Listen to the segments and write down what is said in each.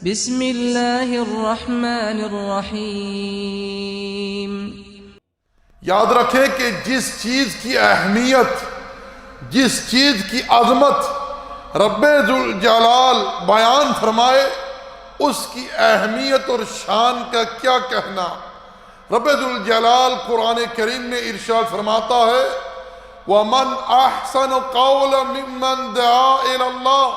بسم اللہ الرحمن الرحیم۔ یاد رکھیں کہ جس چیز کی اہمیت، جس چیز کی عظمت رب ذوالجلال بیان فرمائے، اس کی اہمیت اور شان کا کیا کہنا۔ رب ذوالجلال قرآن کریم میں ارشاد فرماتا ہے وَمَنْ أَحْسَنُ قَوْلًا مِّمَّنْ دَعَا إِلَى اللَّهِ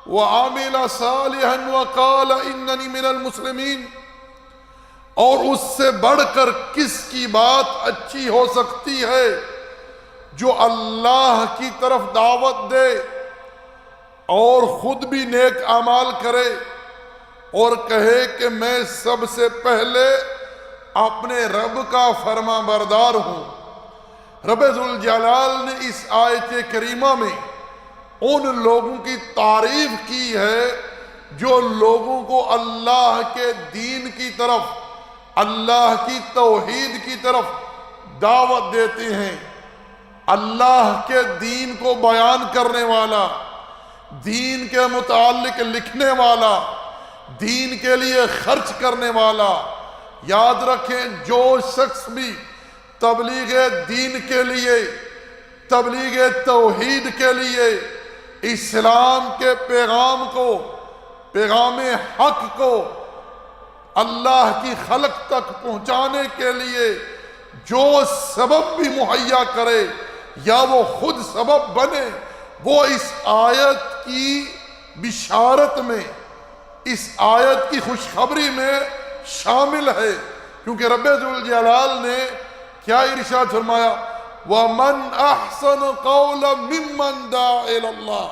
وَعَمِلَ صَالِحًا وَقَالَ إِنَّنِي مِنَ الْمُسْلِمِينَ۔ اور اس سے بڑھ کر کس کی بات اچھی ہو سکتی ہے جو اللہ کی طرف دعوت دے اور خود بھی نیک اعمال کرے اور کہے کہ میں سب سے پہلے اپنے رب کا فرما بردار ہوں۔ رب ذوالجلال نے اس آیت کریمہ میں ان لوگوں کی تعریف کی ہے جو لوگوں کو اللہ کے دین کی طرف، اللہ کی توحید کی طرف دعوت دیتے ہیں۔ اللہ کے دین کو بیان کرنے والا، دین کے متعلق لکھنے والا، دین کے لیے خرچ کرنے والا۔ یاد رکھیں جو شخص بھی تبلیغ دین کے لیے، تبلیغ توحید کے لیے، اسلام کے پیغام کو، پیغام حق کو اللہ کی خلق تک پہنچانے کے لیے جو سبب بھی مہیا کرے یا وہ خود سبب بنے، وہ اس آیت کی بشارت میں، اس آیت کی خوشخبری میں شامل ہے۔ کیونکہ رب ذوالجلال نے کیا ارشاد فرمایا وَمَنْ أَحْسَنُ قَوْلًا مِّمَّنْ دَعَا إِلَى اللَّهِ۔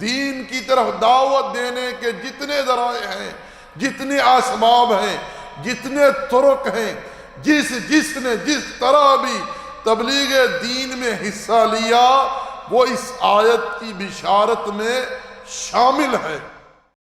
دین کی طرف دعوت دینے کے جتنے ذرائع ہیں، جتنے اسباب ہیں، جتنے طرق ہیں، جس نے جس طرح بھی تبلیغ دین میں حصہ لیا وہ اس آیت کی بشارت میں شامل ہے۔